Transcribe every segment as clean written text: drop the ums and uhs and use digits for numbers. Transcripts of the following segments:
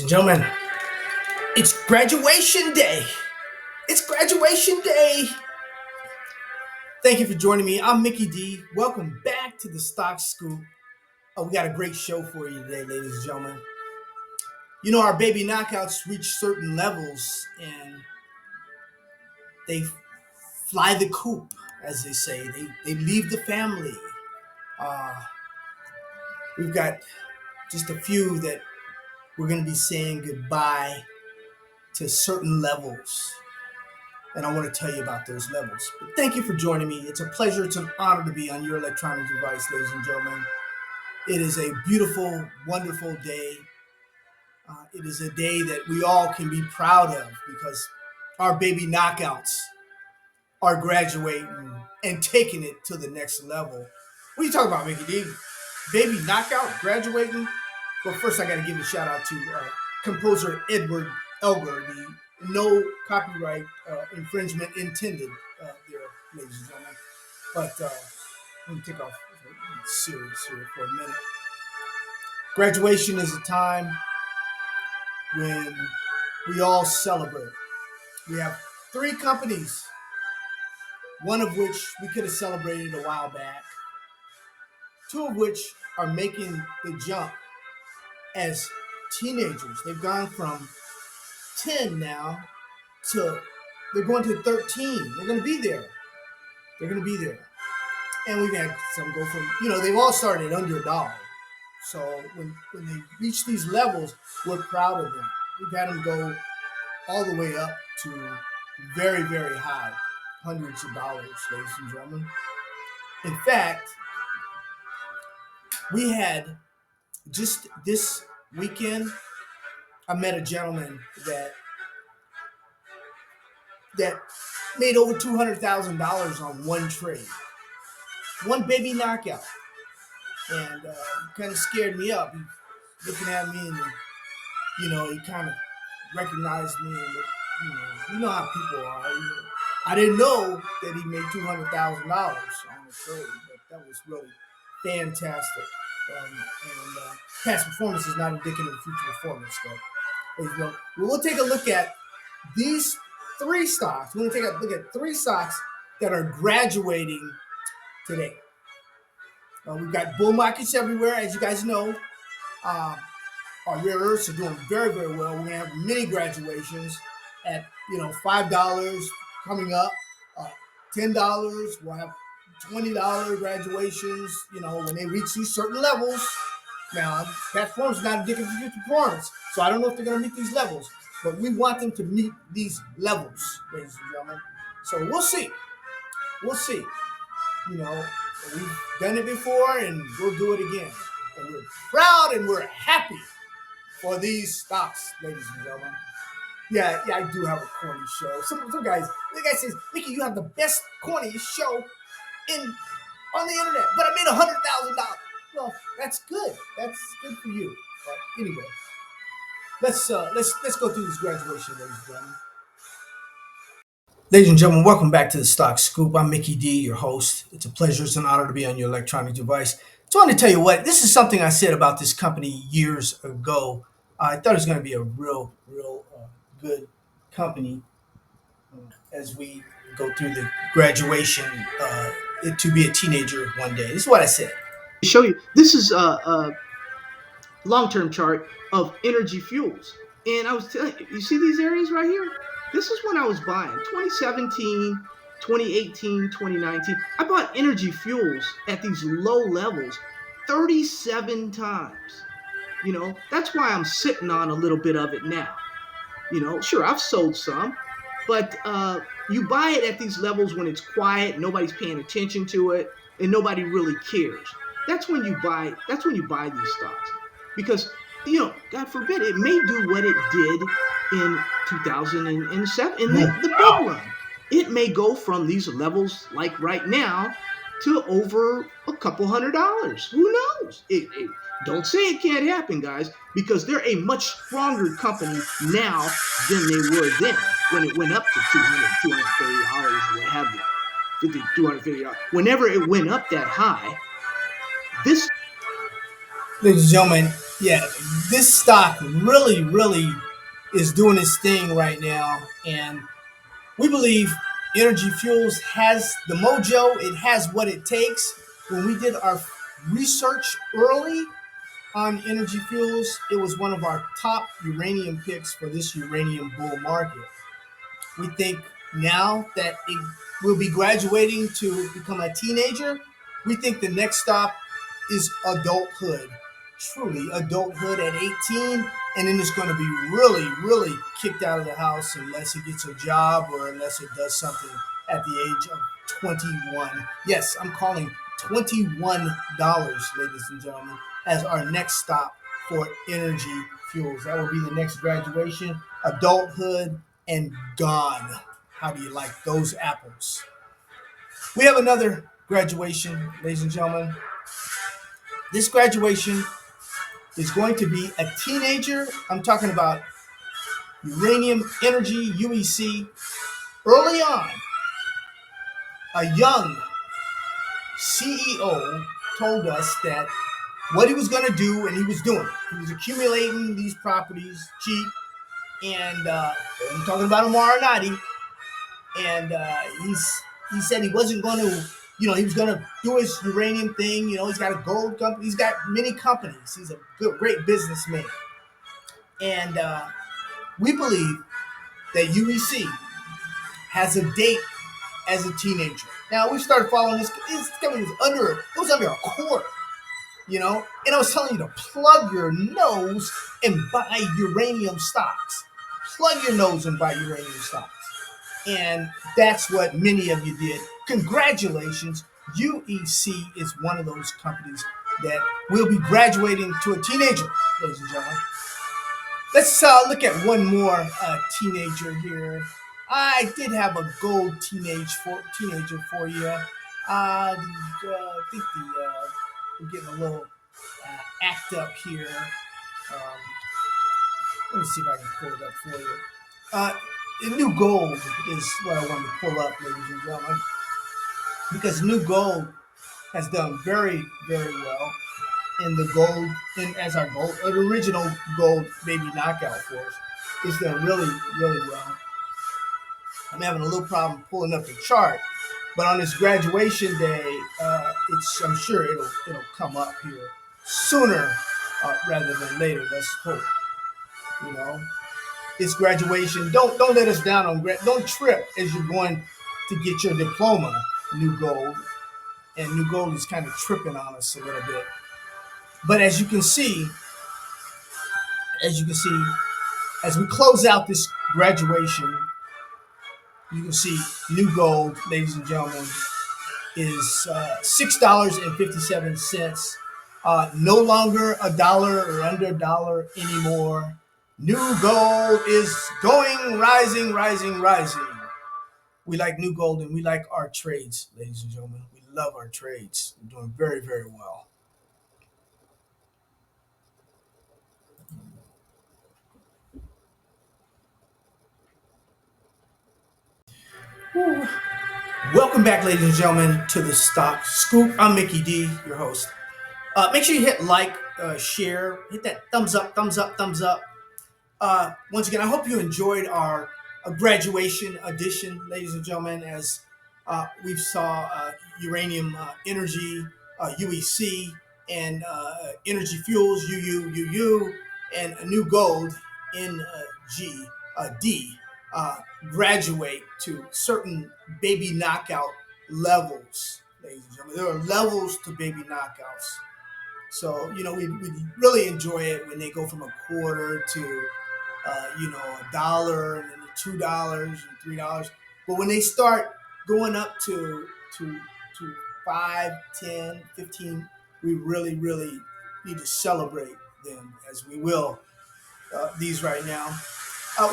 and gentlemen, it's graduation day. It's graduation day. Thank you for joining me. I'm Mickey Dee. Welcome back to the Stock Scoop. We got a great show for you today, ladies and gentlemen. You know, our baby knockouts reach certain levels and they fly the coop, as they say. They leave the family. We've got just a few that we're going to be saying goodbye to certain levels. And I want to tell you about those levels. But thank you for joining me. It's a pleasure. It's an honor to be on your electronic device, ladies and gentlemen. It is a beautiful, wonderful day. It is a day that we all can be proud of because our baby knockouts are graduating and taking it to the next level. What are you talking about, Mickey Dee? Baby knockout graduating? Well, first I got to give a shout out to composer Elgar, the no copyright infringement intended there, ladies and gentlemen. But let me take off serious here for a minute. Graduation is a time when we all celebrate. We have three companies, one of which we could have celebrated a while back, two of which are making the jump as teenagers. They've gone from 10 now to they're going to 13. They're going to be there. They're going to be there. And we've had some go from, they've all started under $1. So when they reach these levels, we're proud of them. We've had them go all the way up to very, very high, hundreds of dollars, ladies and gentlemen. In fact, we had just this weekend, I met a gentleman that made over $200,000 on one trade, one baby knockout, and kind of scared me up. He looking at me, and he kind of recognized me, and you know how people are. I didn't know that he made $200,000 on the trade, but that was really fantastic. And past performance is not indicative of future performance. But we'll take a look at these three stocks. We're going to take a look at three stocks that are graduating today. We've got bull markets everywhere, as you guys know. Our rare earths are doing very, very well. We're going to have many graduations at $5 coming up, $10. We'll have $20 graduations. When they reach these certain levels. Now, past performance is not indicative of future performance, so I don't know if they're going to meet these levels. But we want them to meet these levels, ladies and gentlemen. So we'll see. We'll see. We've done it before, and we'll do it again. And we're proud and we're happy for these stocks, ladies and gentlemen. Yeah, I do have a corny show. Some guy says, Mickey, you have the best corny show on the internet, but I made $100,000. Well, that's good. That's good for you. But anyway. Let's go through this graduation, ladies and gentlemen. Ladies and gentlemen, welcome back to the Stock Scoop. I'm Mickey Dee, your host. It's a pleasure, it's an honor to be on your electronic device. So I want to tell you what, this is something I said about this company years ago. I thought it was going to be a real good company as we go through the graduation to be a teenager one day. This is what I said. Show you. This is a long-term chart of energy fuels. And I was telling you, see these areas right here? This is when I was buying, 2017, 2018, 2019. I bought energy fuels at these low levels 37 times. That's why I'm sitting on a little bit of it now. Sure, I've sold some, but you buy it at these levels when it's quiet, nobody's paying attention to it, and nobody really cares. That's when you buy these stocks. Because, God forbid, it may do what it did in 2007 in the big run. It may go from these levels, like right now, to over a couple $100. Who knows? Don't say it can't happen, guys, because they're a much stronger company now than they were then when it went up to $200, $230, what have you, $250. Whenever it went up that high, this... Ladies and gentlemen, Yeah, this stock really is doing its thing right now, and we believe Energy Fuels has the mojo. It has what it takes. When we did our research early on Energy Fuels, it was one of our top uranium picks for this uranium bull market. We think now that it will be graduating to become a teenager, we think the next stop is adulthood. Truly, adulthood at 18, and then it's going to be really kicked out of the house unless it gets a job or unless it does something at the age of 21. Yes, I'm calling $21, ladies and gentlemen, as our next stop for Energy Fuels. That will be the next graduation, adulthood, and gone. How do you like those apples? We have another graduation, ladies and gentlemen. This graduation is going to be a teenager. I'm talking about uranium energy, UEC. Early on, a young CEO told us that what he was going to do, and he was doing. He was accumulating these properties cheap, and I'm talking about Amara Nadi, and he said he wasn't going to, he was going to do his uranium thing. He's got a gold company. He's got many companies. He's a great businessman, and we believe that UEC has a date as a teenager. Now we started following this. This company was under a quarter. And I was telling you to plug your nose and buy uranium stocks. Plug your nose and buy uranium stocks. And that's what many of you did. Congratulations. UEC is one of those companies that will be graduating to a teenager, ladies and gentlemen. Let's look at one more teenager here. I did have a gold teenager for you. I think we're getting a little act up here. Um, Let me see if I can pull it up for you. The new gold is what I wanted to pull up, ladies and gentlemen, because new gold has done very well in the gold, and as our gold, an original gold baby knockout for us. It's done really well. I'm having a little problem pulling up the chart, but on this graduation day, I'm sure it'll come up here sooner rather than later. Let's hope. You know, it's graduation. Don't let us down on don't trip as you're going to get your diploma. New gold, and new gold is kind of tripping on us a little bit. But as you can see, as we close out this graduation, you can see new gold, ladies and gentlemen, is $6.57. No longer a dollar or under a dollar anymore. New gold is going, rising. We like new gold and we like our trades, ladies and gentlemen. We love our trades. We're doing very well. Welcome back, ladies and gentlemen, to the Stock Scoop. I'm Mickey Dee, your host. Make sure you hit like, share, hit that thumbs up. Once again, I hope you enjoyed our graduation edition, ladies and gentlemen, as we saw uranium energy, UEC, and energy fuels, UU, and a new gold, NG, graduate to certain baby knockout levels, ladies and gentlemen. There are levels to baby knockouts. So, we really enjoy it when they go from a quarter to a dollar and then $2 and $3. But when they start going up to 5, 10, 15, we really need to celebrate them, as we will these right now.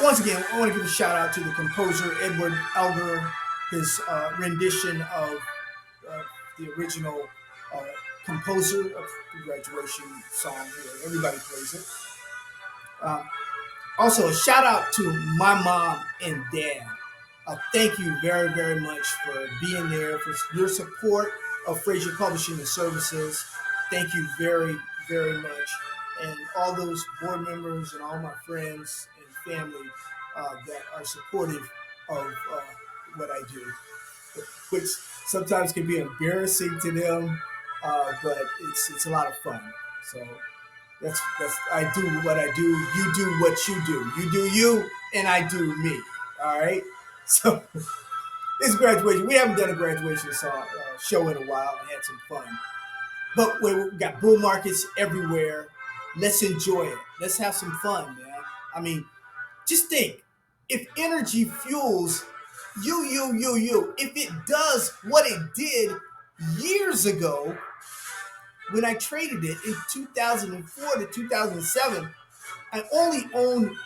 Once again, I want to give a shout out to the composer Edward Elgar, his rendition of the original composer of the graduation song here. Everybody plays it. Also, a shout out to my mom and dad. Thank you very much for being there, for your support of Fraser Publishing and Services. Thank you very much. and all those board members and all my friends and family that are supportive of what I do, which sometimes can be embarrassing to them, but it's a lot of fun. So that's I do what I do. You do what you do. You do you, and I do me. All right. So this graduation, we haven't done a graduation show in a while and had some fun. But we got bull markets everywhere. Let's enjoy it. Let's have some fun, man. I mean, just think, if energy fuels if it does what it did years ago when I traded it in 2004 to 2007, I only owned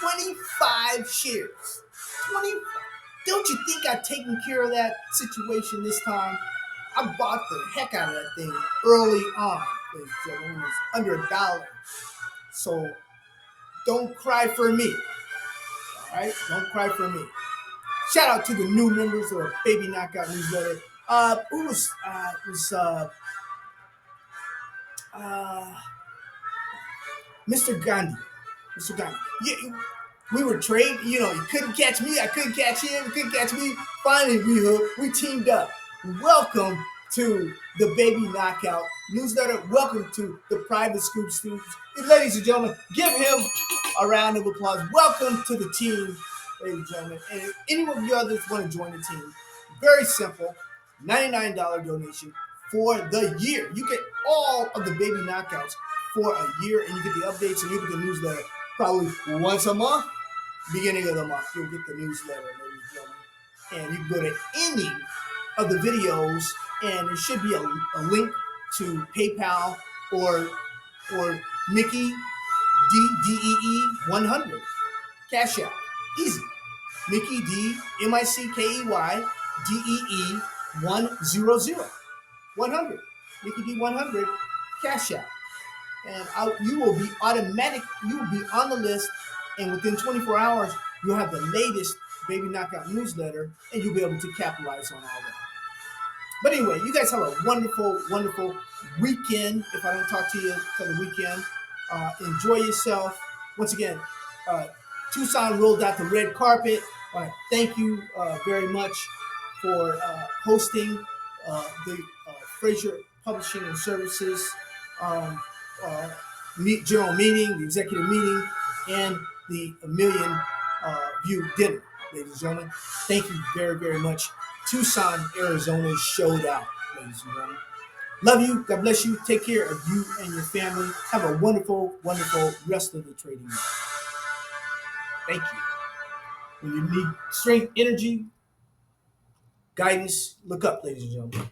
25 shares. 20. Don't you think I've taken care of that situation this time? I bought the heck out of that thing early on. It was under $1. So don't cry for me. All right? Don't cry for me. Shout out to the new members of the Baby Knockout newsletter. Who was Mr. Gandhi. Mr. Gandhi. Yeah, we were trading. You couldn't catch me. I couldn't catch him. He couldn't catch me. Finally, we teamed up. Welcome to the Baby Knockout newsletter. Welcome to the Private Scoop Students. Ladies and gentlemen, give him a round of applause. Welcome to the team, ladies and gentlemen. And if any of you others want to join the team, very simple, $99 donation for the year. You get all of the Baby Knockouts for a year, and you get the updates and you get the newsletter probably once a month. Beginning of the month, you'll get the newsletter, ladies and gentlemen. And you can go to any of the videos, and there should be a link to PayPal or Mickey Dee 100 Cash App. Easy. Mickey Dee MICKEY DEE 100 100 Mickey Dee 100 Cash App. And you will be on the list, and within 24 hours, you'll have the latest Baby Knockout newsletter, and you'll be able to capitalize on all that. But anyway, you guys have a wonderful, wonderful weekend. If I don't talk to you till the weekend, enjoy yourself. Once again, Tucson rolled out the red carpet. I want to thank you very much for hosting the Fraser Publishing and Services general meeting, the executive meeting, and the Million View dinner, ladies and gentlemen. Thank you very, very much. Tucson, Arizona showed out, ladies and gentlemen. Love you. God bless you. Take care of you and your family. Have a wonderful, wonderful rest of the trading day. Thank you. When you need strength, energy, guidance, look up, ladies and gentlemen.